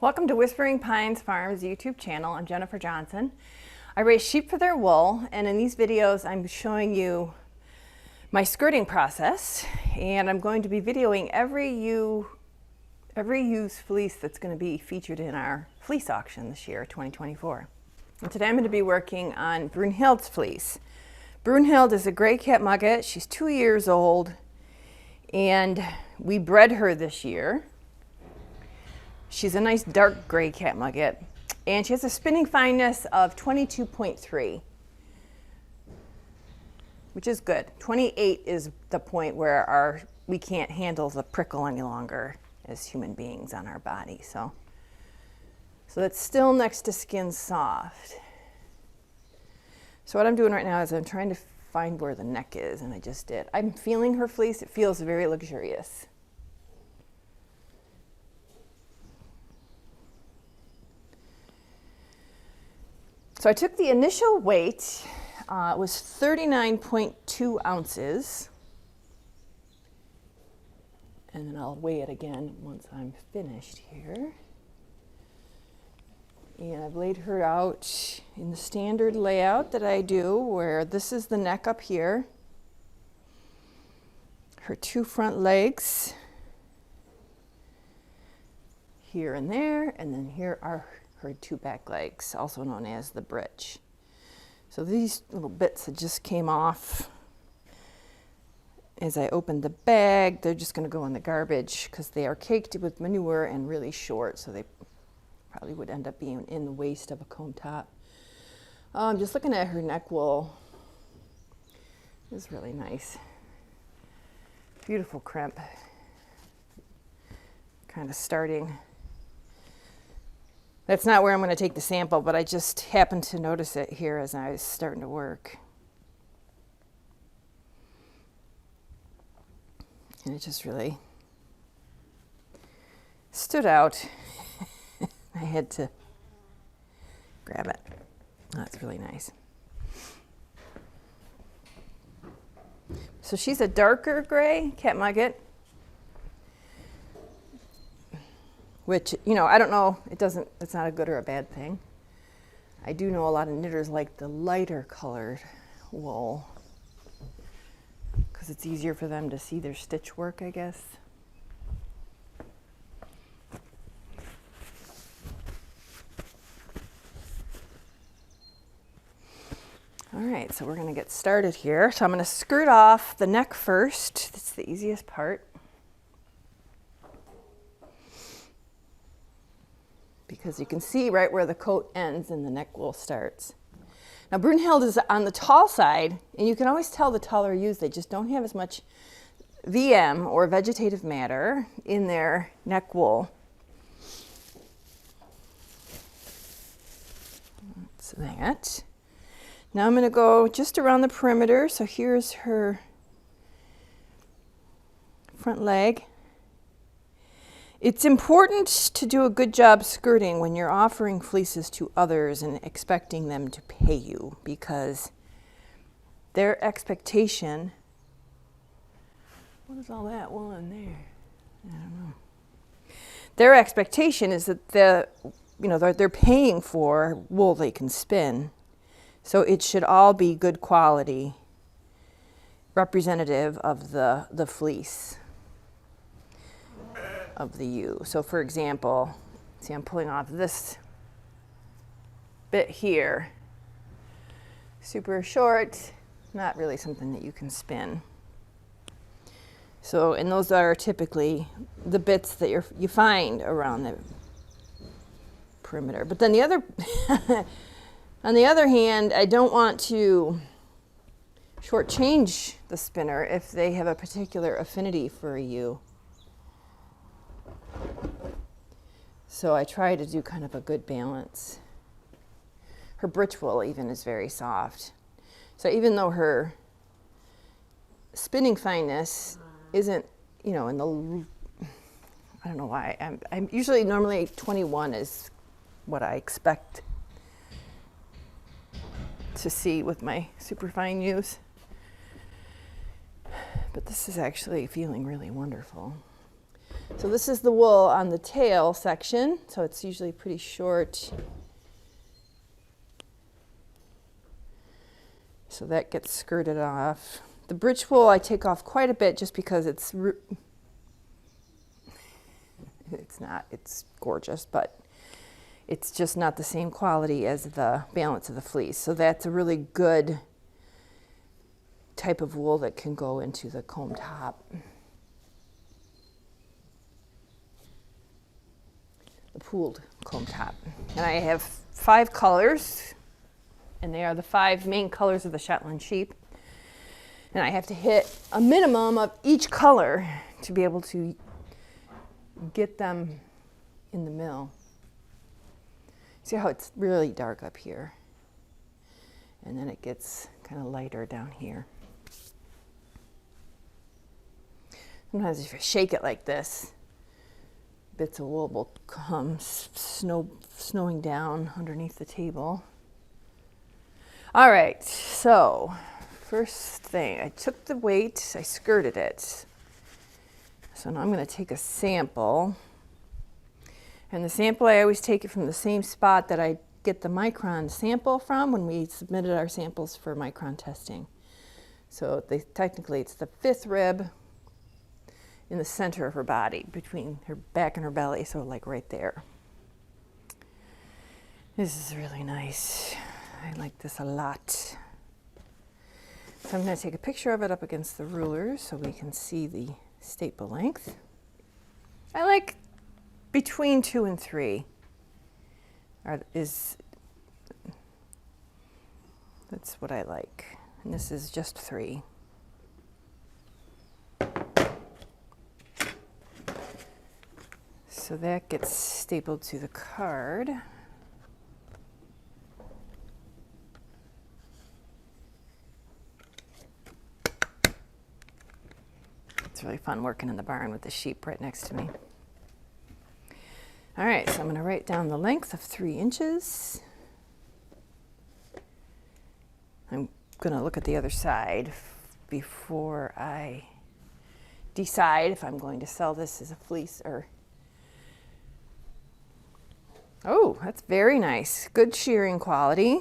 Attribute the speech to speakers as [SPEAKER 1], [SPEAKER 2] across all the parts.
[SPEAKER 1] Welcome to Whispering Pines Farms YouTube channel. I'm Jennifer Johnson. I raise sheep for their wool, and in these videos I'm showing you my skirting process, and I'm going to be videoing every used fleece that's going to be featured in our fleece auction this year, 2024. And today I'm going to be working on Brunhilde's fleece. Brunhilde is a gray cat mugget. She's 2 years old, and we bred her this year. She's a nice dark gray cat mugget, and she has a spinning fineness of 22.3, which is good. 28 is the point where we can't handle the prickle any longer as human beings on our body. So that's still next to skin soft. So what I'm doing right now is I'm trying to find where the neck is, and I just did. I'm feeling her fleece. It feels very luxurious. So I took the initial weight, it was 39.2 ounces, and then I'll weigh it again once I'm finished here. And I've laid her out in the standard layout that I do, where this is the neck up here, her two front legs here and there, and then here are her two back legs, also known as the britch. So these little bits that just came off as I opened the bag, they're just going to go in the garbage because they are caked with manure and really short, so they probably would end up being in the waist of a comb top. Just looking at her neck wool, it's really nice. Beautiful crimp. Kind of starting. That's not where I'm going to take the sample, but I just happened to notice it here as I was starting to work. And it just really stood out. I had to grab it. That's really nice. So she's a darker gray cat mugget, which, you know, I don't know, it's not a good or a bad thing. I do know a lot of knitters like the lighter colored wool because it's easier for them to see their stitch work, I guess. All right, so we're gonna get started here. So I'm gonna skirt off the neck first. That's the easiest part, because you can see right where the coat ends and the neck wool starts. Now Brunhilde is on the tall side, and you can always tell the taller ewes, they just don't have as much VM or vegetative matter in their neck wool. That's that. Now I'm going to go just around the perimeter. So here's her front leg. It's important to do a good job skirting when you're offering fleeces to others and expecting them to pay you, because their expectation, what is all that wool in there? I don't know. Their expectation is that they're paying for wool they can spin. So it should all be good quality, representative of the fleece of the ewe. So for example, see, I'm pulling off this bit here. Super short, not really something that you can spin. So, and those are typically the bits that you find around the perimeter. But then the other, on the other hand, I don't want to shortchange the spinner if they have a particular affinity for a ewe. So I try to do kind of a good balance. Her britch wool even is very soft. So even though her spinning fineness isn't, you know, in the, I don't know why, I'm usually normally 21 is what I expect to see with my super fine ewes. But this is actually feeling really wonderful. So this is the wool on the tail section, so it's usually pretty short. So that gets skirted off. The britch wool I take off quite a bit just because it's gorgeous, but it's just not the same quality as the balance of the fleece. So that's a really good type of wool that can go into the comb top. The pooled comb top. And I have 5 colors, and they are the 5 main colors of the Shetland sheep. And I have to hit a minimum of each color to be able to get them in the mill. See how it's really dark up here, and then it gets kind of lighter down here. Sometimes if you shake it like this, bits of wool will come snowing down underneath the table. All right, so first thing, I took the weight, I skirted it. So now I'm going to take a sample. And the sample, I always take it from the same spot that I get the micron sample from when we submitted our samples for micron testing. So technically it's the 5th rib in the center of her body, between her back and her belly, so like right there. This is really nice. I like this a lot. So I'm going to take a picture of it up against the ruler so we can see the staple length. I like between 2 and 3. That's what I like. And this is just 3. So that gets stapled to the card. It's really fun working in the barn with the sheep right next to me. All right, so I'm going to write down the length of 3 inches. I'm going to look at the other side before I decide if I'm going to sell this as a fleece or... Oh, that's very nice. Good shearing quality.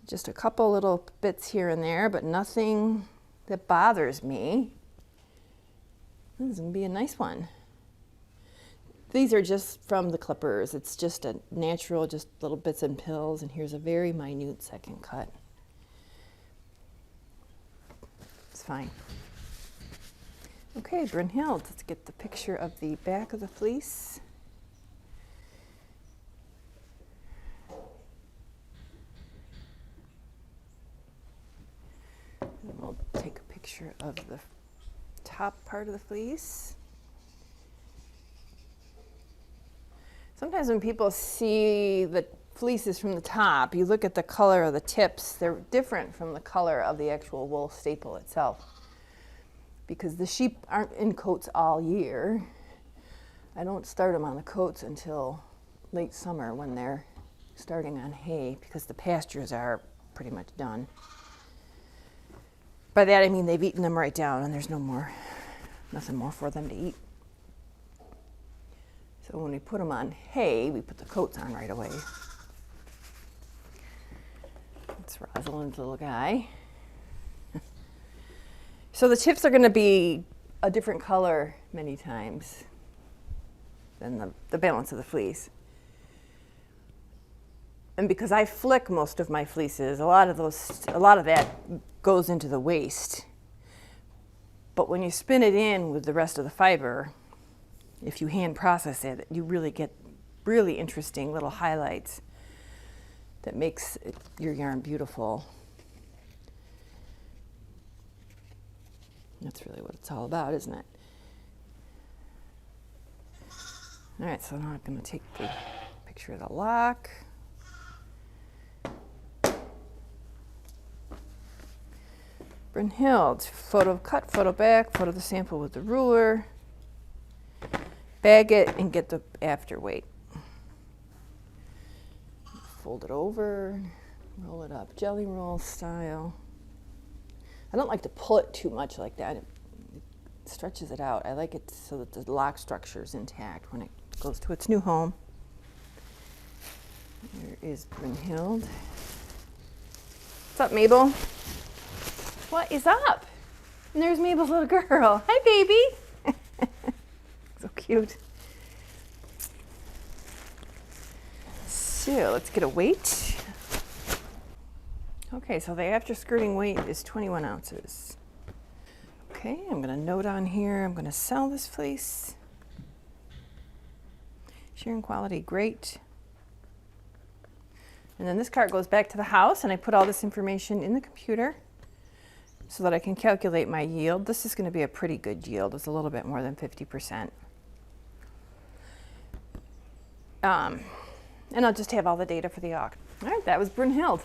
[SPEAKER 1] Just a couple little bits here and there, but nothing that bothers me. This is going to be a nice one. These are just from the clippers. It's just a natural, just little bits and pills, and here's a very minute second cut. It's fine. Okay, Brunhilde, let's get the picture of the back of the fleece. And we'll take a picture of the top part of the fleece. Sometimes when people see the fleeces from the top, you look at the color of the tips, they're different from the color of the actual wool staple itself. Because the sheep aren't in coats all year. I don't start them on the coats until late summer when they're starting on hay, because the pastures are pretty much done. By that I mean they've eaten them right down and there's nothing more for them to eat. So when we put them on hay, we put the coats on right away. That's Rosalind's little guy. So the tips are going to be a different color many times than the balance of the fleece. And because I flick most of my fleeces, a lot of that goes into the waste. But when you spin it in with the rest of the fiber, if you hand process it, you really get really interesting little highlights that makes your yarn beautiful. That's really what it's all about, isn't it? All right, so now I'm going to take the picture of the lock. Brunhilde, photo cut, photo back, photo the sample with the ruler. Bag it and get the after weight. Fold it over, roll it up, jelly roll style. I don't like to pull it too much like that. It stretches it out. I like it so that the lock structure is intact when it goes to its new home. There is Brunhilde. What's up, Mabel? What is up? And there's Mabel's little girl. Hi, baby. So cute. So let's get a weight. Okay, so the after skirting weight is 21 ounces. Okay, I'm gonna note on here, I'm gonna sell this fleece. Shearing quality, great. And then this cart goes back to the house and I put all this information in the computer so that I can calculate my yield. This is gonna be a pretty good yield. It's a little bit more than 50%. And I'll just have all the data for the auction. All right, that was Brunhilde.